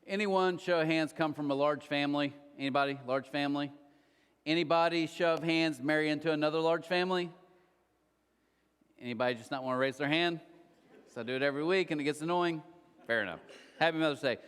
Anyone, show of hands, come from a large family? Anybody, large family? Anybody, show of hands, marry into another large family? Anybody just not want to raise their hand? So I do it every week and it gets annoying. Fair enough. Happy Mother's Day.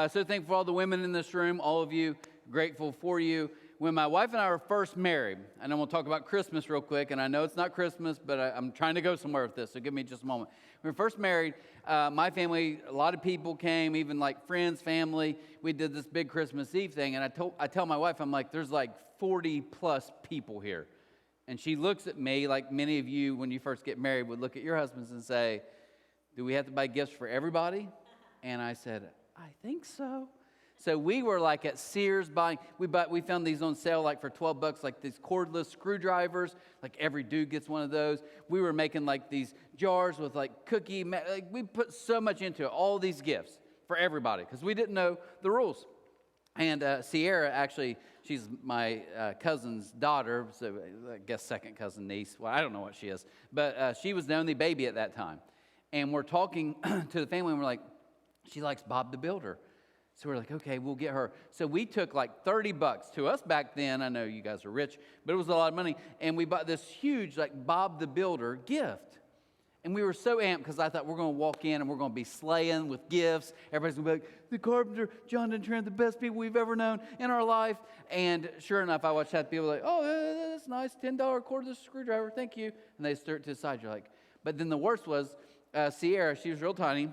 So thankful for all the women in this room, all of you, grateful for you. When my wife and I were first married, and I'm going to talk about Christmas real quick, and I know it's not Christmas, but I'm trying to go somewhere with this, so give me just a moment. When we were first married, my family, a lot of people came, even like friends, family. We did this big Christmas Eve thing, and I tell my wife, I'm like, there's like 40 plus people here. And she looks at me like many of you, when you first get married, would look at your husbands and say, do we have to buy gifts for everybody? And I said, I think so. So we were like at Sears buying, we found these on sale like for $12, like these cordless screwdrivers, like every dude gets one of those. We were making like these jars with like cookie, like we put so much into it, all these gifts for everybody because we didn't know the rules. And Sierra, actually, she's my cousin's daughter, so I guess second cousin niece. Well, I don't know what she is, but she was the only baby at that time. And we're talking to the family, and we're like, she likes Bob the Builder. So we're like, okay, we'll get her. So we took like $30 to us back then. I know you guys are rich, but it was a lot of money. And we bought this huge like Bob the Builder gift. And we were so amped because I thought we're going to walk in and we're going to be slaying with gifts. Everybody's going to be like, the carpenter, John and Trent, the best people we've ever known in our life. And sure enough, I watched that people like, oh, that's nice, $10 cordless screwdriver, thank you. And they stir it to the side. You're like, but then the worst was Sierra, she was real tiny.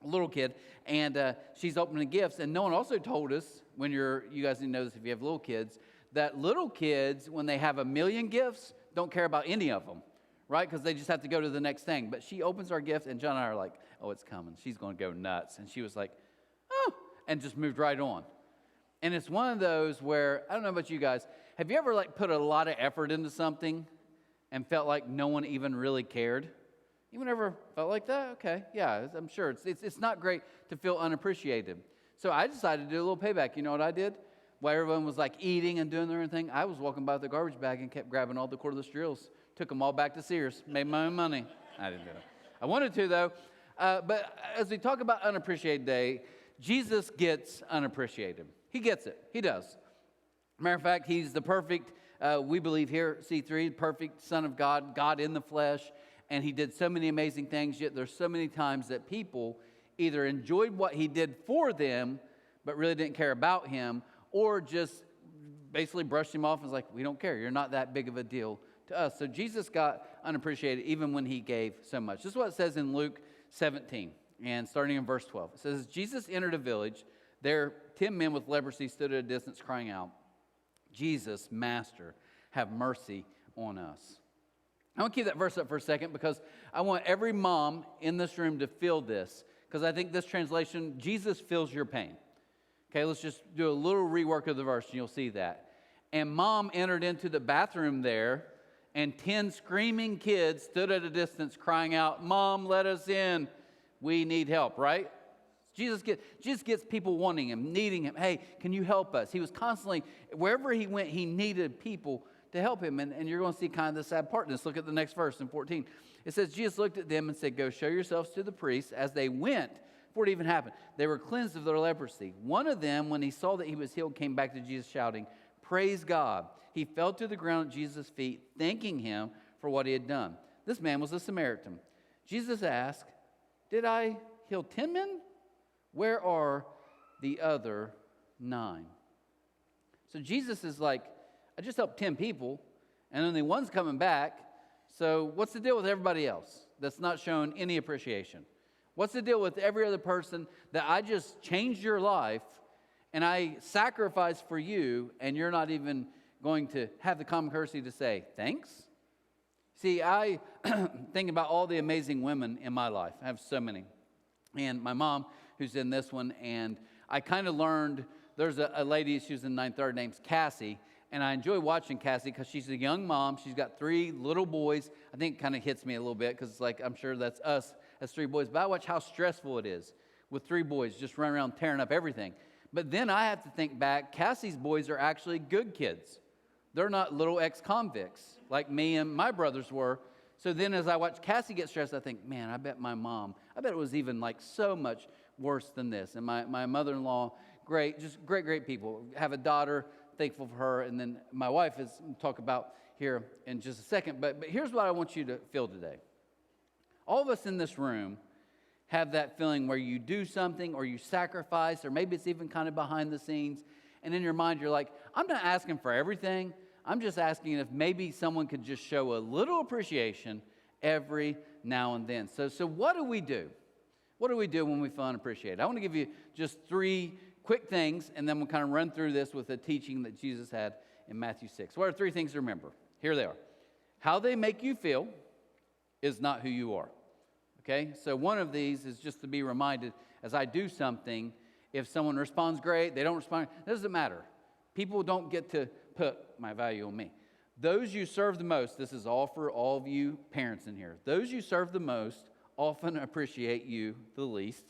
A little kid, and she's opening gifts. And no one also told us, when you guys need to know this if you have little kids, that little kids, when they have a million gifts, don't care about any of them, right? Because they just have to go to the next thing. But she opens our gift, and John and I are like, oh, it's coming. She's going to go nuts. And she was like, oh, and just moved right on. And it's one of those where, I don't know about you guys, have you ever like put a lot of effort into something and felt like no one even really cared? Anyone ever felt like that? Okay, yeah, I'm sure. It's not great to feel unappreciated. So I decided to do a little payback. You know what I did? While everyone was like eating and doing their own thing, I was walking by with the garbage bag and kept grabbing all the cordless drills. Took them all back to Sears. Made my own money. I didn't do it. I wanted to, though. But as we talk about Unappreciated Day, Jesus gets unappreciated. He gets it. He does. Matter of fact, he's the perfect, we believe here, C3, perfect Son of God, God in the flesh. And he did so many amazing things, yet there's so many times that people either enjoyed what he did for them, but really didn't care about him, or just basically brushed him off and was like, we don't care. You're not that big of a deal to us. So Jesus got unappreciated even when he gave so much. This is what it says in Luke 17, and starting in verse 12. It says, Jesus entered a village. There 10 men with leprosy stood at a distance crying out, Jesus, Master, have mercy on us. I want to keep that verse up for a second because I want every mom in this room to feel this, because I think this translation, Jesus feels your pain. Okay, let's just do a little rework of the verse and you'll see that. And mom entered into the bathroom there, and 10 screaming kids stood at a distance crying out, Mom, let us in. We need help, right? Jesus gets people wanting him, needing him. Hey, can you help us? He was constantly, wherever he went, he needed people to help him. And you're going to see kind of the sad part in this. Look at the next verse in 14. It says, Jesus looked at them and said, go show yourselves to the priests. As they went, before it even happened, they were cleansed of their leprosy. One of them, when he saw that he was healed, came back to Jesus shouting, praise God. He fell to the ground at Jesus' feet, thanking him for what he had done. This man was a Samaritan. Jesus asked, did I heal 10 men? Where are the other 9? So Jesus is like, I just helped 10 people, and only one's coming back. So what's the deal with everybody else that's not shown any appreciation? What's the deal with every other person that I just changed your life, and I sacrificed for you, and you're not even going to have the common courtesy to say, thanks? See, I think about all the amazing women in my life. I have so many. And my mom, who's in this one, and I kind of learned, there's a lady, she was in 9th grade, her name's Cassie. And I enjoy watching Cassie because she's a young mom. She's got 3 little boys. I think it kind of hits me a little bit because it's like, I'm sure that's us as 3 boys. But I watch how stressful it is with 3 boys just running around tearing up everything. But then I have to think back, Cassie's boys are actually good kids. They're not little ex-convicts like me and my brothers were. So then as I watch Cassie get stressed, I think, man, I bet my mom, I bet it was even like so much worse than this. And my mother-in-law, great, just great people. Have a daughter, thankful for her. And then my wife is talk about here in just a second. But here's what I want you to feel today. All of us in this room have that feeling where you do something or you sacrifice, or maybe it's even kind of behind the scenes. And in your mind, you're like, I'm not asking for everything. I'm just asking if maybe someone could just show a little appreciation every now and then. So what do we do? What do we do when we feel unappreciated? I want to give you just 3 quick things, and then we'll kind of run through this with the teaching that Jesus had in Matthew 6. What are 3 things to remember? Here they are. How they make you feel is not who you are. Okay? So one of these is just to be reminded, as I do something, if someone responds great, they don't respond, it doesn't matter. People don't get to put my value on me. Those you serve the most, this is all for all of you parents in here. Those you serve the most often appreciate you the least.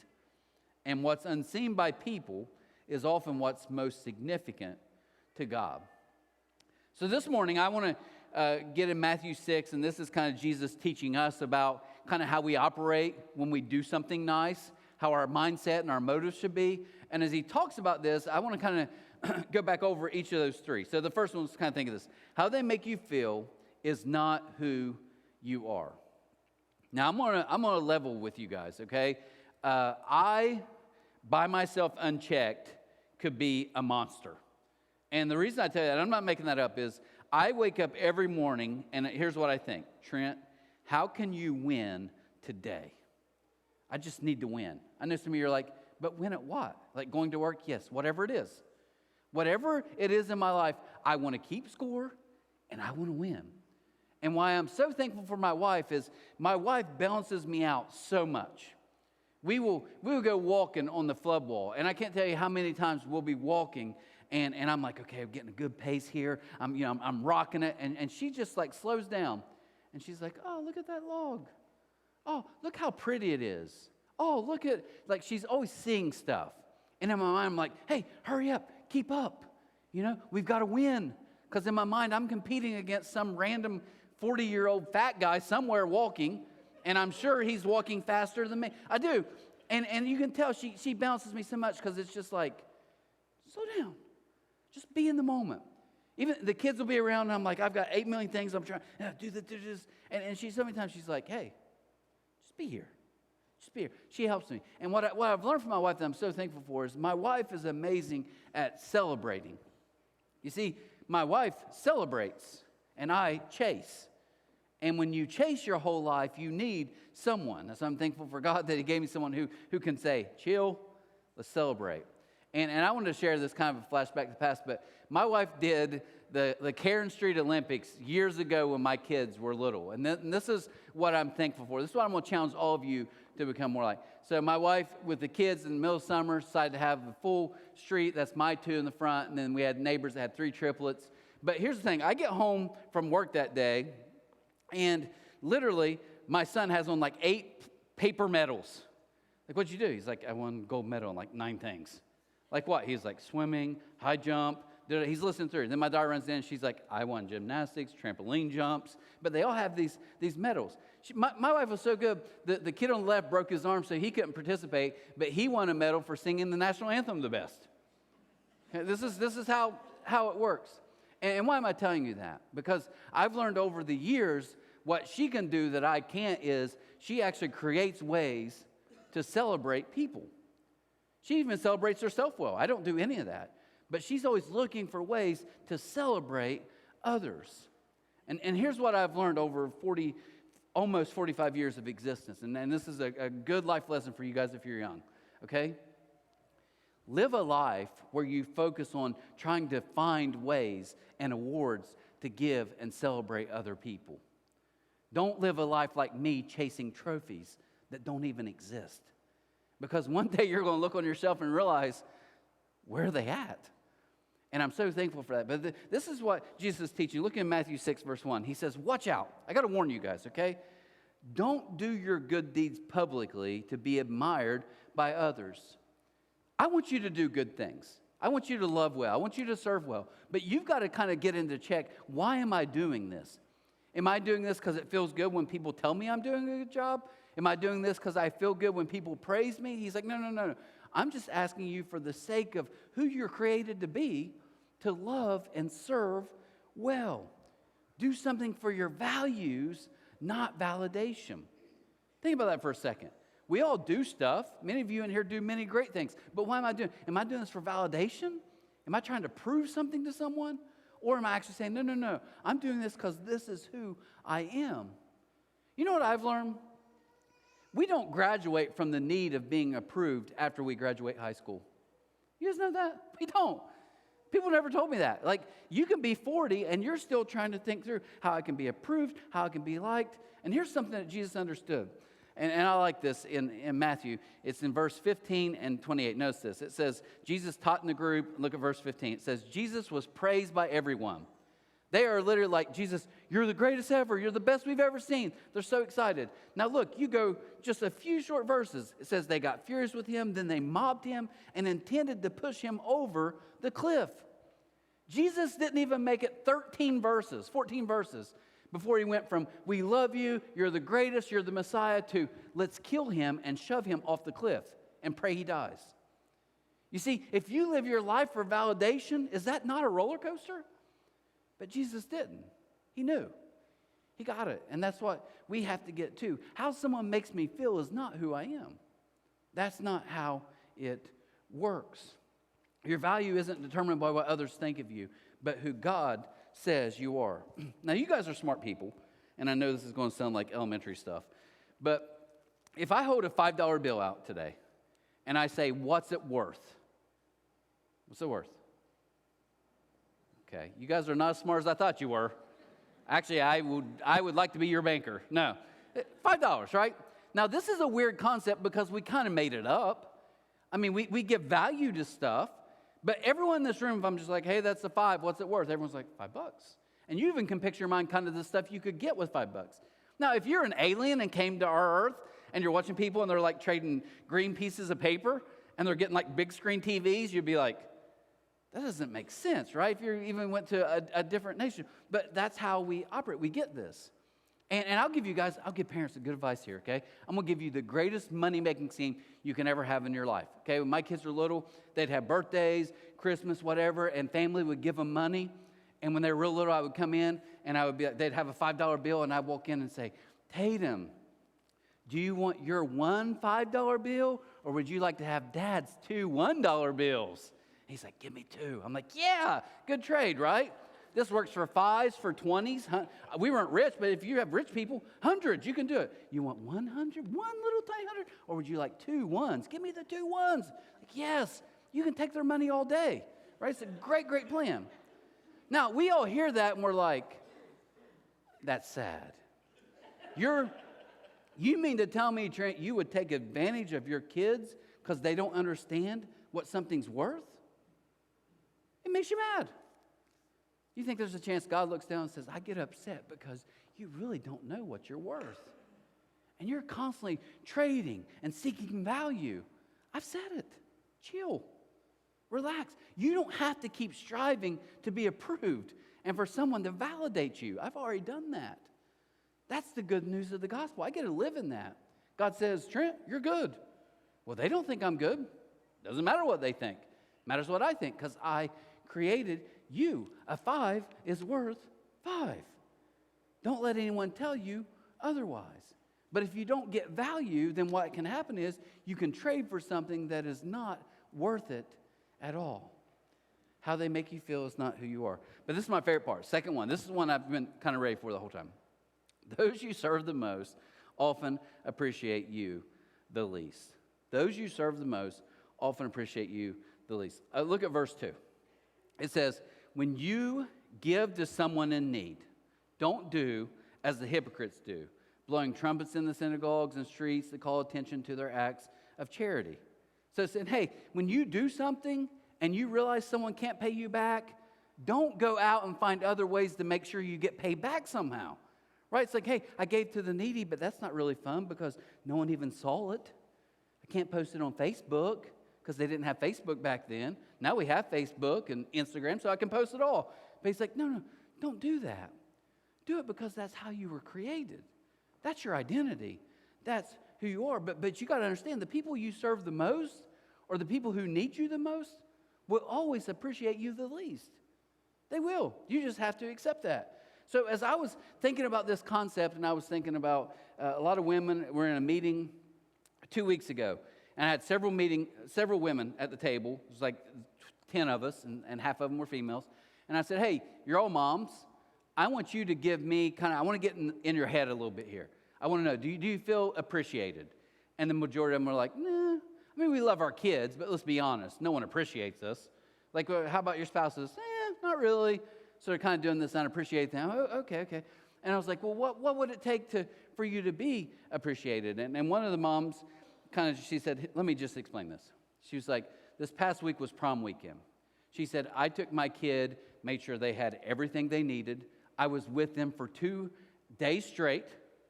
And what's unseen by people is often what's most significant to God. So this morning, I want to get in Matthew 6, and this is kind of Jesus teaching us about kind of how we operate when we do something nice, how our mindset and our motives should be. And as he talks about this, I want to kind of go back over each of those 3. So the first one is kind of think of this. How they make you feel is not who you are. Now, I'm gonna level with you guys, okay? I, by myself unchecked, could be a monster. And the reason I tell you that, I'm not making that up, is I wake up every morning, and here's what I think. Trent, how can you win today? I just need to win. I know some of you are like, but win at what? Like going to work? Yes, whatever it is. Whatever it is in my life, I want to keep score, and I want to win. And why I'm so thankful for my wife is my wife balances me out so much. We will go walking on the flood wall, and I can't tell you how many times we'll be walking, and I'm like, okay, I'm getting a good pace here. I'm rocking it, and she just like slows down, and she's like, oh, look at that log. Oh, look how pretty it is. Oh, look at, like she's always seeing stuff. And in my mind, I'm like, hey, hurry up, keep up. We've got to win. Because in my mind, I'm competing against some random 40-year-old fat guy somewhere walking, and I'm sure he's walking faster than me. I do. And you can tell she bounces me so much because it's just like, slow down. Just be in the moment. Even the kids will be around, and I'm like, I've got 8 million things I'm trying to do this. And she, so many times she's like, hey, just be here. Just be here. She helps me. And what I've learned from my wife that I'm so thankful for is my wife is amazing at celebrating. You see, my wife celebrates, and I chase. And when you chase your whole life, you need someone. So I'm thankful for God that he gave me someone who can say, chill, let's celebrate. And I wanted to share this kind of a flashback to the past, but my wife did the Karen Street Olympics years ago when my kids were little. And this is what I'm thankful for. This is what I'm going to challenge all of you to become more like. So my wife, with the kids in the middle of summer, decided to have a full street. That's my 2 in the front. And then we had neighbors that had 3 triplets. But here's the thing. I get home from work that day, and literally my son has on like 8 paper medals. Like, what'd you do? He's like, I won gold medal in like 9 things. Like what? He's like swimming, high jump. He's listening through. Then my daughter runs in. She's like, I won gymnastics, trampoline jumps. But they all have these medals. My wife was so good. The kid on the left broke his arm, so he couldn't participate. But he won a medal for singing the national anthem the best. Okay, this is how it works. And why am I telling you that? Because I've learned over the years what she can do that I can't is she actually creates ways to celebrate people. She even celebrates herself well. I don't do any of that. But she's always looking for ways to celebrate others. And here's what I've learned over almost 45 years of existence. And this is a good life lesson for you guys if you're young. Okay? Live a life where you focus on trying to find ways and awards to give and celebrate other people. Don't live a life like me chasing trophies that don't even exist. Because one day you're going to look on yourself and realize, where are they at? And I'm so thankful for that. But this is what Jesus is teaching. Look in Matthew 6, verse 1. He says, watch out. I got to warn you guys, okay? Don't do your good deeds publicly to be admired by others. I want you to do good things. I want you to love well. I want you to serve well. But you've got to kind of get into check. Why am I doing this? Am I doing this because it feels good when people tell me I'm doing a good job? Am I doing this because I feel good when people praise me? He's like, no. I'm just asking you for the sake of who you're created to be, to love and serve well. Do something for your values, not validation. Think about that for a second. We all do stuff. Many of you in here do many great things. But why am I doing? Am I doing this for validation? Am I trying to prove something to someone? Or am I actually saying, no, I'm doing this because this is who I am? You know what I've learned? We don't graduate from the need of being approved after we graduate high school. You guys know that? We don't. People never told me that. Like, you can be 40 and you're still trying to think through how I can be approved, how I can be liked. And here's something that Jesus understood. And I like this in Matthew. It's in verse 15 and 28. Notice this. It says, Jesus taught in the group. Look at verse 15. It says, Jesus was praised by everyone. They are literally like, Jesus, you're the greatest ever. You're the best we've ever seen. They're so excited. Now look, you go just a few short verses. It says they got furious with him. Then they mobbed him and intended to push him over the cliff. Jesus didn't even make it 14 verses before he went from, we love you, you're the greatest, you're the Messiah, to let's kill him and shove him off the cliff and pray he dies. You see, if you live your life for validation, is that not a roller coaster? But Jesus didn't. He knew. He got it. And that's what we have to get to. How someone makes me feel is not who I am. That's not how it works. Your value isn't determined by what others think of you, but who God says you are. Now, you guys are smart people, and I know this is going to sound like elementary stuff, but if I hold a $5 bill out today, and I say, what's it worth? What's it worth? Okay, you guys are not as smart as I thought you were. Actually, I would like to be your banker. No, $5, right? Now, this is a weird concept because we kind of made it up. I mean, we give value to stuff, but everyone in this room, if I'm just like, hey, that's a $5, what's it worth? Everyone's like, $5. And you even can picture in your mind kind of the stuff you could get with $5. Now, if you're an alien and came to our earth and you're watching people and they're like trading green pieces of paper and they're getting like big screen TVs, you'd be like, that doesn't make sense, right? If you even went to a different nation. But that's how we operate. We get this. And I'll give parents a good advice here, okay? I'm going to give you the greatest money-making scheme you can ever have in your life, okay? When my kids were little, they'd have birthdays, Christmas, whatever, and family would give them money. And when they were real little, I would come in, and they'd have a $5 bill, and I'd walk in and say, Tatum, do you want your one $5 bill, or would you like to have Dad's two $1 bills? And he's like, give me two. I'm like, yeah, good trade, right? This works for 5s, for 20s. We weren't rich, but if you have rich people, hundreds, you can do it. You want 100, one little tiny 100, or would you like 2 ones? Give me the 2 ones. Like, yes, you can take their money all day, right? It's a great, great plan. Now, we all hear that, and we're like, that's sad. You mean to tell me, Trent, you would take advantage of your kids because they don't understand what something's worth? It makes you mad. You think there's a chance God looks down and says, I get upset because you really don't know what you're worth. And you're constantly trading and seeking value. I've said it. Chill. Relax. You don't have to keep striving to be approved and for someone to validate you. I've already done that. That's the good news of the gospel. I get to live in that. God says, Trent, you're good. Well, they don't think I'm good. Doesn't matter what they think. Matters what I think because I created you. A 5 is worth 5. Don't let anyone tell you otherwise. But if you don't get value, then what can happen is you can trade for something that is not worth it at all. How they make you feel is not who you are. But this is my favorite part. Second one. This is one I've been kind of ready for the whole time. Those you serve the most often appreciate you the least. Those you serve the most often appreciate you the least. Look at verse 2. It says, when you give to someone in need, don't do as the hypocrites do, blowing trumpets in the synagogues and streets to call attention to their acts of charity. So it said, hey, when you do something and you realize someone can't pay you back, don't go out and find other ways to make sure you get paid back somehow. Right? It's like, hey, I gave to the needy, but that's not really fun because no one even saw it. I can't post it on Facebook because they didn't have Facebook back then. Now we have Facebook and Instagram, so I can post it all. But he's like, no, don't do that. Do it because that's how you were created. That's your identity. That's who you are. But you got to understand, the people you serve the most or the people who need you the most will always appreciate you the least. They will. You just have to accept that. So as I was thinking about this concept, and I was thinking about a lot of women were in a meeting 2 weeks ago, and I had several women at the table. It was like 10 of us, and half of them were females. And I said, hey, you're all moms. I want you to give me I want to get in your head a little bit here. I want to know, do you feel appreciated? And the majority of them were like, nah. I mean, we love our kids, but let's be honest. No one appreciates us. Like, how about your spouses? Not really. So they're kind of doing this unappreciated thing. Oh, okay. And I was like, well, what would it take for you to be appreciated? And one of the moms she said, let me just explain this. She was like, this past week was prom weekend. She said, I took my kid, made sure they had everything they needed. I was with them for 2 days straight,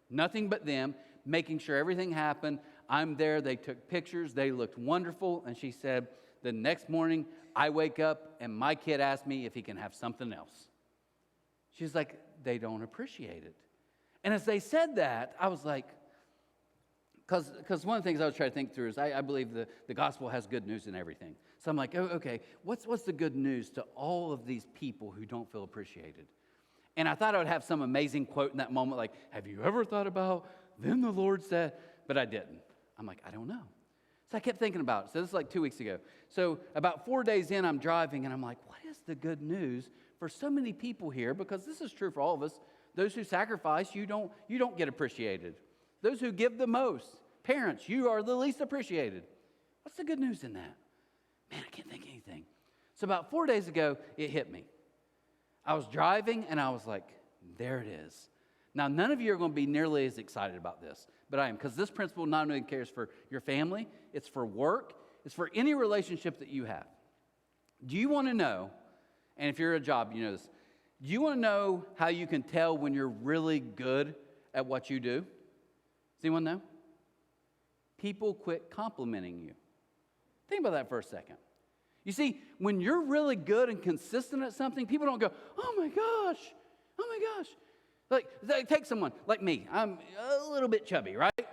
nothing but them, making sure everything happened. I'm there. They took pictures. They looked wonderful. And she said, the next morning, I wake up and my kid asked me if he can have something else. She's like, they don't appreciate it. And as they said that, I was like, because one of the things I was trying to think through is I believe the gospel has good news in everything. So I'm like, oh, okay, what's the good news to all of these people who don't feel appreciated? And I thought I would have some amazing quote in that moment, like, have you ever thought about, then the Lord said, but I didn't. I'm like, I don't know. So I kept thinking about it. So this is like 2 weeks ago. So about 4 days in, I'm driving, and I'm like, what is the good news for so many people here? Because this is true for all of us. Those who sacrifice, you don't get appreciated. Those who give the most, parents, you are the least appreciated. What's the good news in that? Man, I can't think of anything. So about 4 days ago, it hit me. I was driving, and I was like, there it is. Now, none of you are going to be nearly as excited about this, but I am, because this principle not only cares for your family, it's for work, it's for any relationship that you have. Do you want to know, and if you're at a job, you know this, do you want to know how you can tell when you're really good at what you do? Does anyone know? People quit complimenting you. Think about that for a second. You see, when you're really good and consistent at something, people don't go, oh my gosh. Like, take someone like me. I'm a little bit chubby, right?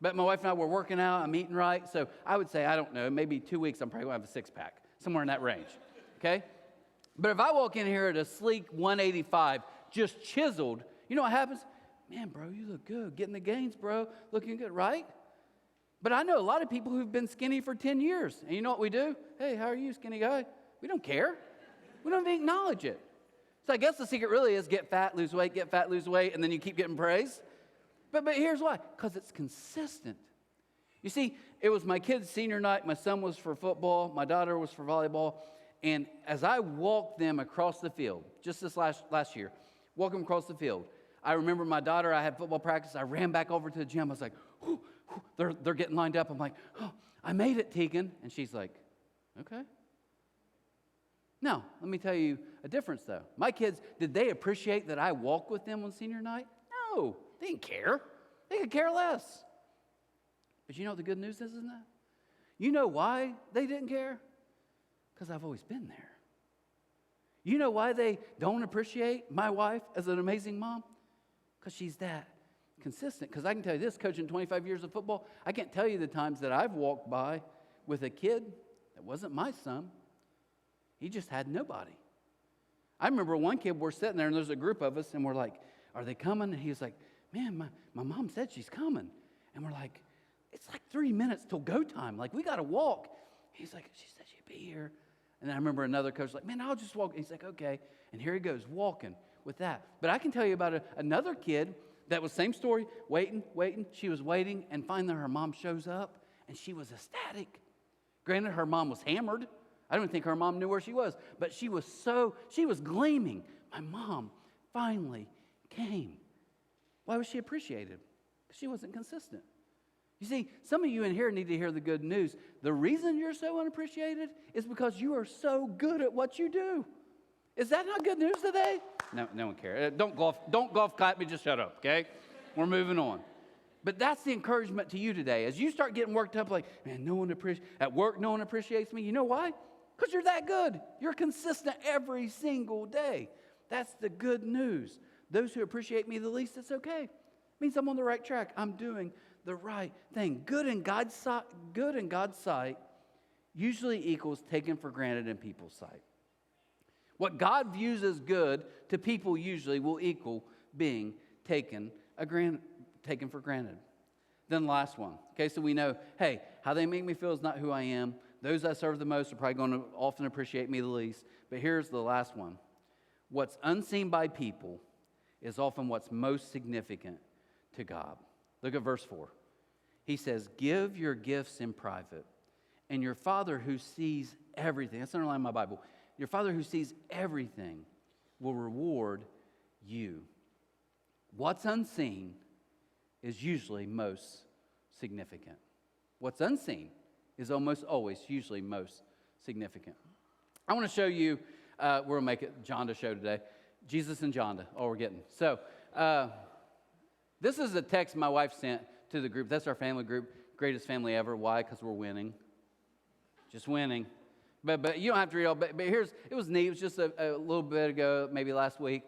But my wife and I were working out. I'm eating right. So I would say, I don't know, maybe 2 weeks, I'm probably going to have a six-pack, somewhere in that range, okay? But if I walk in here at a sleek 185, just chiseled, you know what happens? Man, bro, you look good. Getting the gains, bro. Looking good, right? But I know a lot of people who've been skinny for 10 years. And you know what we do? Hey, how are you, skinny guy? We don't care. We don't even acknowledge it. So I guess the secret really is get fat, lose weight, and then you keep getting praise. But here's why. Because it's consistent. You see, it was my kid's senior night. My son was for football. My daughter was for volleyball. And as I walked them across the field, just this last year, walk them across the field, I remember my daughter, I had football practice. I ran back over to the gym. I was like, whew, they're getting lined up. I'm like, oh, I made it, Tegan. And she's like, okay. Now, let me tell you a difference, though. My kids, did they appreciate that I walked with them on senior night? No, they didn't care. They could care less. But you know what the good news is in that? You know why they didn't care? Because I've always been there. You know why they don't appreciate my wife as an amazing mom? Because she's that consistent. Because I can tell you this, coaching 25 years of football, I can't tell you the times that I've walked by with a kid that wasn't my son. He just had nobody. I remember one kid, we're sitting there, and there's a group of us, and we're like, are they coming? And he was like, man, my mom said she's coming. And we're like, it's like 3 minutes till go time. Like, we got to walk. He's like, she said she'd be here. And then I remember another coach like, man, I'll just walk. He's like, okay. And here he goes, walking with that. But I can tell you about another kid that was same story, waiting. She was waiting, and finally her mom shows up, and she was ecstatic. Granted, her mom was hammered. I don't think her mom knew where she was, but she was gleaming. My mom finally came. Why was she appreciated? Because she wasn't consistent. You see, some of you in here need to hear the good news. The reason you're so unappreciated is because you are so good at what you do. Is that not good news today? No one cares. Don't golf clap me, just shut up, okay? We're moving on. But that's the encouragement to you today. As you start getting worked up like, man, at work, no one appreciates me. You know why? Because you're that good. You're consistent every single day. That's the good news. Those who appreciate me the least, it's okay. It means I'm on the right track. I'm doing the right thing. Good in God's sight usually equals taken for granted in people's sight. What God views as good to people usually will equal being taken for granted. Then the last one. Okay, so we know, hey, how they make me feel is not who I am. Those I serve the most are probably going to often appreciate me the least. But here's the last one. What's unseen by people is often what's most significant to God. Look at verse 4. He says, give your gifts in private, and your Father who sees everything, that's underlined in my Bible, your Father who sees everything will reward you. What's unseen is usually most significant. What's unseen is almost always usually most significant. I want to show you, we're going to make it Jonda show today. Jesus and Jonda, all we're getting. So, this is a text my wife sent to the group. That's our family group, greatest family ever. Why? Because we're winning. Just winning. But you don't have to read all, but it was neat. It was just a little bit ago, maybe last week.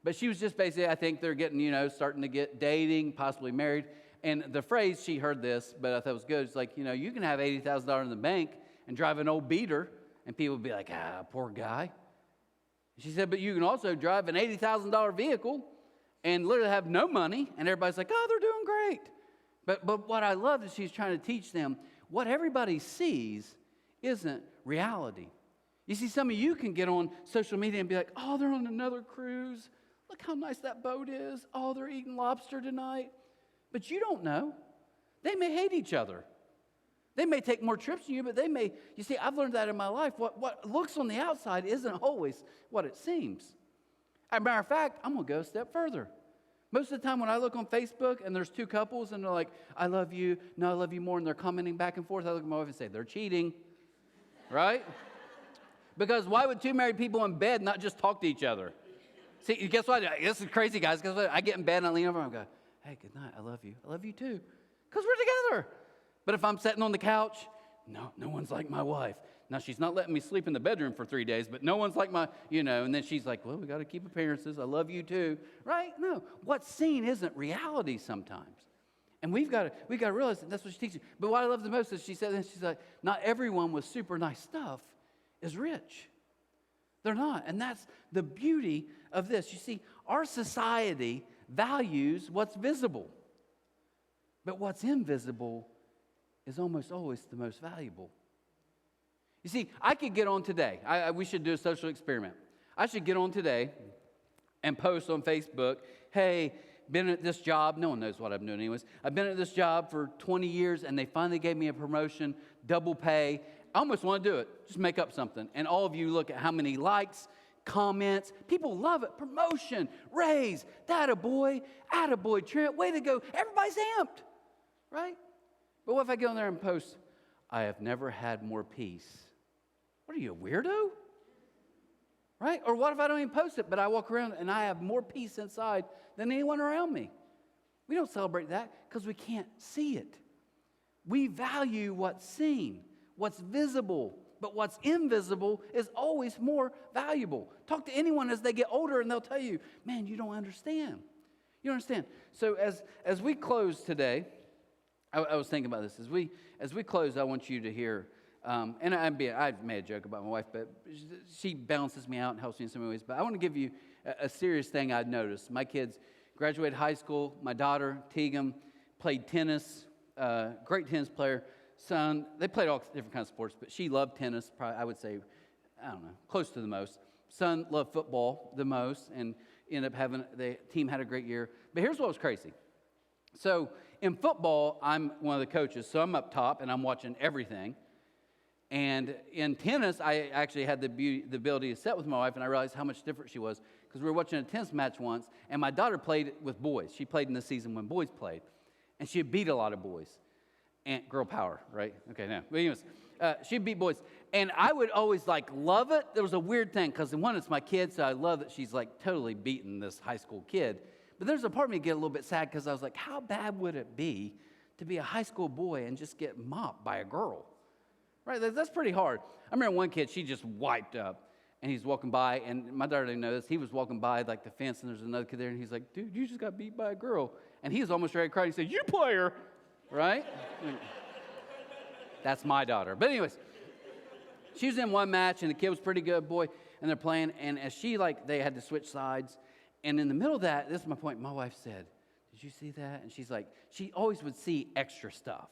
But she was just basically, I think they're getting, starting to get dating, possibly married. And the phrase, she heard this, but I thought it was good. It's like, you can have $80,000 in the bank and drive an old beater, and people would be like, poor guy. She said, but you can also drive an $80,000 vehicle and literally have no money, and everybody's like, oh, they're doing great. But what I love is she's trying to teach them what everybody sees isn't reality. You see, some of you can get on social media and be like, oh, they're on another cruise. Look how nice that boat is. Oh, they're eating lobster tonight. But you don't know. They may hate each other. They may take more trips than you, but you see, I've learned that in my life. What looks on the outside isn't always what it seems. As a matter of fact, I'm going to go a step further. Most of the time when I look on Facebook and there's two couples and they're like, I love you, no, I love you more, and they're commenting back and forth, I look at my wife and say, they're cheating, right? Because why would two married people in bed not just talk to each other? See, guess what? This is crazy, guys. Guess what? I get in bed and I lean over and I go, hey, good night, I love you. I love you too. Because we're together. But if I'm sitting on the couch, no one's like my wife. Now, she's not letting me sleep in the bedroom for 3 days, but no one's like and then she's like, well, we got to keep appearances. I love you too, right? No, what's seen isn't reality sometimes. And we've got to realize that that's what she teaches. But what I love the most is she's like, not everyone with super nice stuff is rich. They're not. And that's the beauty of this. You see, our society values what's visible. But what's invisible is almost always the most valuable. You see, I could get on today. We should do a social experiment. I should get on today and post on Facebook, hey, been at this job. No one knows what I'm doing anyways. I've been at this job for 20 years, and they finally gave me a promotion, double pay. I almost want to do it. Just make up something. And all of you look at how many likes, comments. People love it. Promotion, raise, attaboy, Trent, way to go. Everybody's amped, right? But what if I get on there and post, I have never had more peace? What are you, a weirdo? Right? Or what if I don't even post it, but I walk around and I have more peace inside than anyone around me? We don't celebrate that because we can't see it. We value what's seen, what's visible, but what's invisible is always more valuable. Talk to anyone as they get older and they'll tell you, man, you don't understand. You don't understand. So as we close today, I was thinking about this. As we close, I want you to hear, and I've made a joke about my wife, but she balances me out and helps me in so many ways. But I want to give you a serious thing I'd noticed. My kids graduated high school. My daughter, Tegan, played tennis, great tennis player. Son, they played all different kinds of sports, but she loved tennis, probably, I would say, I don't know, close to the most. Son loved football the most, and ended up the team had a great year. But here's what was crazy. So in football, I'm one of the coaches, so I'm up top, and I'm watching everything. And in tennis, I actually had the ability to sit with my wife, and I realized how much different she was, because we were watching a tennis match once, and my daughter played with boys. She played in the season when boys played, and she had beat a lot of boys. And girl power, right? Okay, no. But anyways, she'd beat boys. And I would always, love it. There was a weird thing, because one, it's my kid, so I love that she's, totally beating this high school kid. But there's a part of me that get a little bit sad, because I was like, how bad would it be to be a high school boy and just get mopped by a girl? Right? That's pretty hard. I remember one kid, she just wiped up, and he's walking by, and my daughter didn't know this. He was walking by, the fence, and there's another kid there, and he's like, dude, you just got beat by a girl. And he was almost ready to cry. He said, you play her. right? That's my daughter. But anyways, she was in one match, and the kid was pretty good, boy, and they're playing. And as they had to switch sides. And in the middle of that, this is my point, my wife said, did you see that? And she's like, she always would see extra stuff.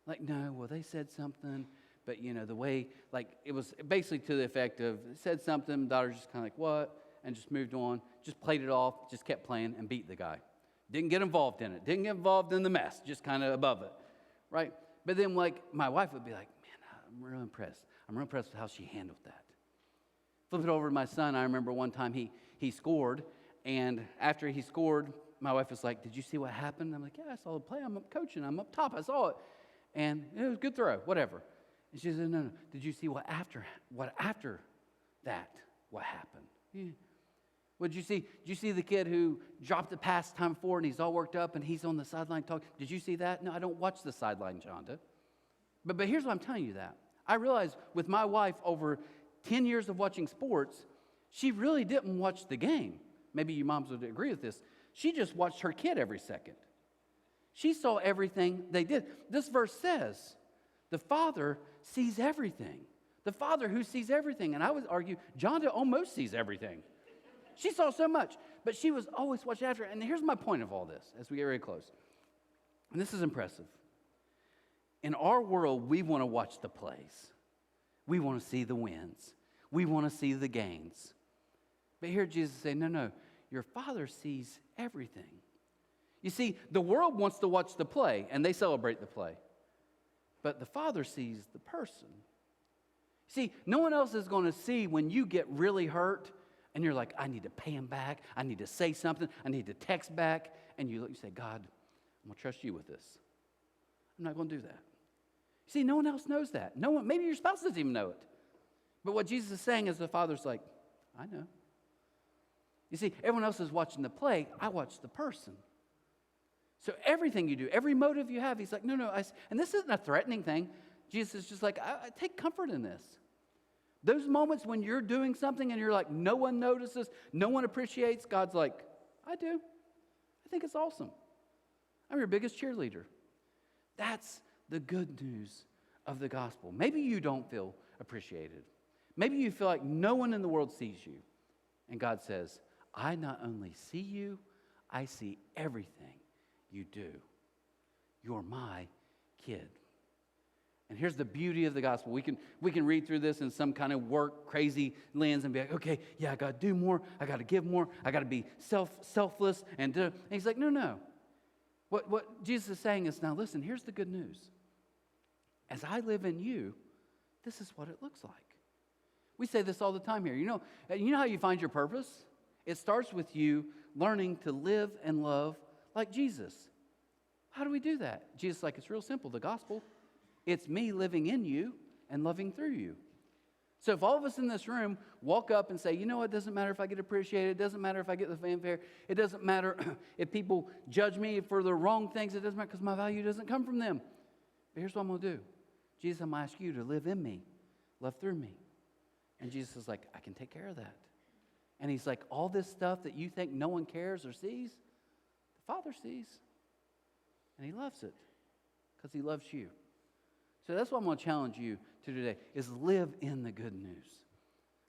Like, no, well, they said something, but, the way, like, it was basically to the effect of, said something, daughter's just kind of like, what? And just moved on, just played it off, just kept playing and beat the guy. Didn't get involved in it, didn't get involved in the mess, just kind of above it, right? But then, like, my wife would be like, man, I'm real impressed. I'm real impressed with how she handled that. Flip it over to my son. I remember one time he scored, and after he scored, my wife was like, did you see what happened? I'm like, yeah, I saw the play. I'm up coaching. I'm up top. I saw it. And it was a good throw, whatever. And she said, no. Did you see what after that, what happened? Yeah. What did you see? Did you see the kid who dropped the pass time forward and he's all worked up and he's on the sideline talking? Did you see that? No, I don't watch the sideline, Jonda. But here's why I'm telling you that. I realized with my wife over 10 years of watching sports, she really didn't watch the game. Maybe you moms would agree with this. She just watched her kid every second. She saw everything they did. This verse says, the Father sees everything. The Father who sees everything. And I would argue, Jonda almost sees everything. She saw so much, but she was always watching after it. And here's my point of all this as we get very close. And this is impressive. In our world, we want to watch the plays. We want to see the wins. We want to see the gains. But here Jesus is saying, no, your Father sees everything. You see, the world wants to watch the play, and they celebrate the play. But the Father sees the person. See, no one else is going to see when you get really hurt, and you're like, I need to pay him back. I need to say something. I need to text back. And you say, God, I'm going to trust you with this. I'm not going to do that. See, no one else knows that. No one, maybe your spouse doesn't even know it. But what Jesus is saying is the Father's like, I know. You see, everyone else is watching the play. I watch the person. So everything you do, every motive you have, he's like, no. And this isn't a threatening thing. Jesus is just like, I take comfort in this. Those moments when you're doing something and you're like, no one notices, no one appreciates, God's like, I do. I think it's awesome. I'm your biggest cheerleader. That's the good news of the gospel. Maybe you don't feel appreciated. Maybe you feel like no one in the world sees you. And God says, I not only see you, I see everything you do. You're my kid. And here's the beauty of the gospel. We can read through this in some kind of work crazy lens and be like, okay, yeah, I got to do more. I got to give more. I got to be selfless. And he's like, no. What Jesus is saying is, now listen, here's the good news. As I live in you, this is what it looks like. We say this all the time here. You know how you find your purpose? It starts with you learning to live and love like Jesus. How do we do that? Jesus is like, it's real simple, the gospel. It's me living in you and loving through you. So if all of us in this room walk up and say, you know what, it doesn't matter if I get appreciated, it doesn't matter if I get the fanfare, it doesn't matter if people judge me for the wrong things, it doesn't matter because my value doesn't come from them. But here's what I'm going to do. Jesus, I'm going to ask you to live in me, love through me. And Jesus is like, I can take care of that. And he's like, all this stuff that you think no one cares or sees, the Father sees. And he loves it because he loves you. So that's what I'm going to challenge you to today, is live in the good news.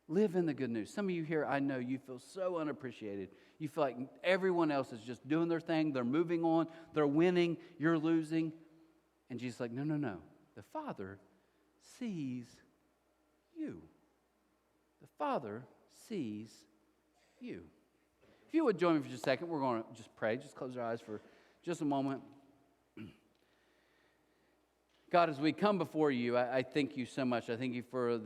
Live in the good news. Some of you here, I know you feel so unappreciated. You feel like everyone else is just doing their thing. They're moving on. They're winning. You're losing. And Jesus is like, no. The Father sees you. The Father sees you. If you would join me for just a second, we're going to just pray. Just close your eyes for just a moment. God, as we come before you, I thank you so much. I thank you for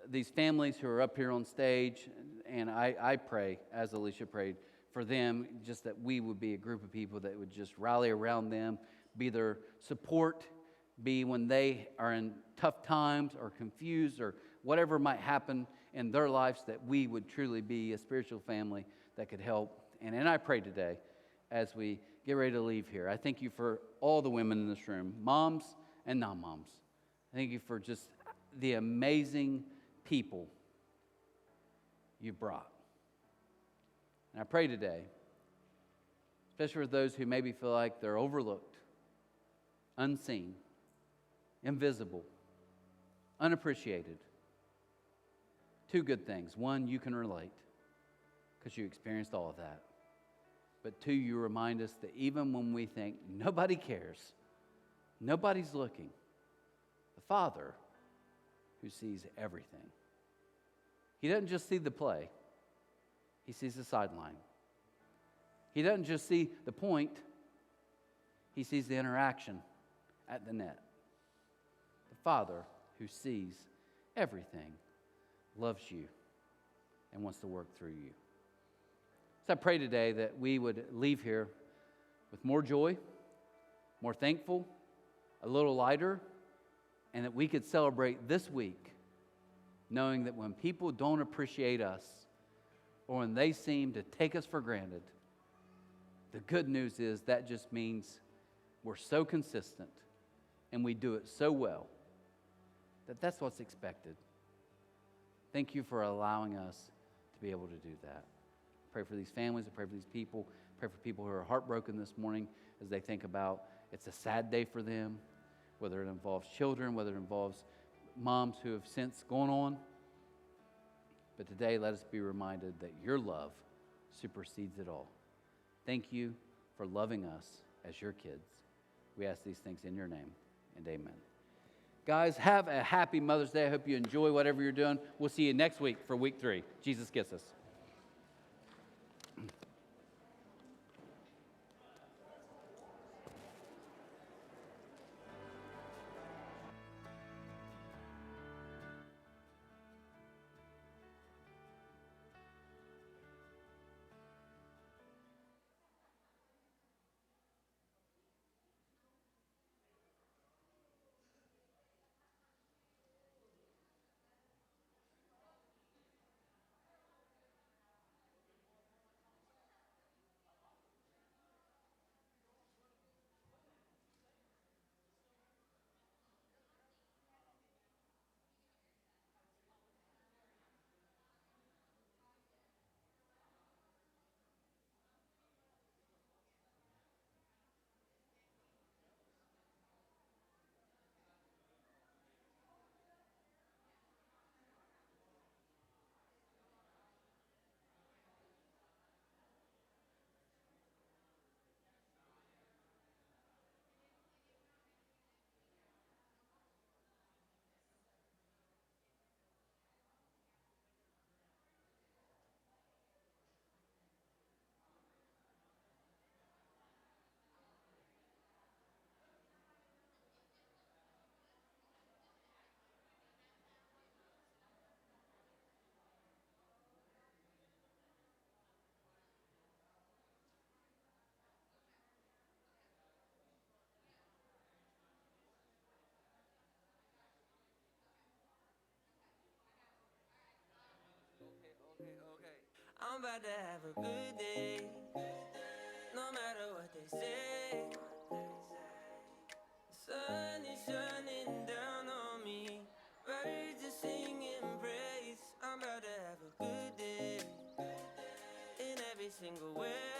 these families who are up here on stage. And I pray, as Alicia prayed, for them, just that we would be a group of people that would just rally around them, be their support, be when they are in tough times or confused or whatever might happen in their lives, that we would truly be a spiritual family that could help. And I pray today, as we get ready to leave here, I thank you for all the women in this room, moms and non-moms. I thank you for just the amazing people you brought. And I pray today, especially for those who maybe feel like they're overlooked. unseen, invisible, unappreciated. Two good things. One, you can relate because you experienced all of that. But two, you remind us that even when we think nobody cares, nobody's looking, the Father who sees everything. He doesn't just see the play. He sees the sideline. He doesn't just see the point. He sees the interaction at the net. The Father who sees everything loves you and wants to work through you. So I pray today that we would leave here with more joy, more thankful, a little lighter, and that we could celebrate this week knowing that when people don't appreciate us or when they seem to take us for granted, the good news is that just means we're so consistent and we do it so well that that's what's expected. Thank you for allowing us to be able to do that. Pray for these families. I pray for these people. Pray for people who are heartbroken this morning as they think about it's a sad day for them, whether it involves children, whether it involves moms who have since gone on. But today, let us be reminded that your love supersedes it all. Thank you for loving us as your kids. We ask these things in your name, and amen. Guys, have a happy Mother's Day. I hope you enjoy whatever you're doing. We'll see you next week for week 3. Jesus gets us. I'm about to have a good day, no matter what they say. The sun is shining down on me, birds are singing praise. I'm about to have a good day in every single way.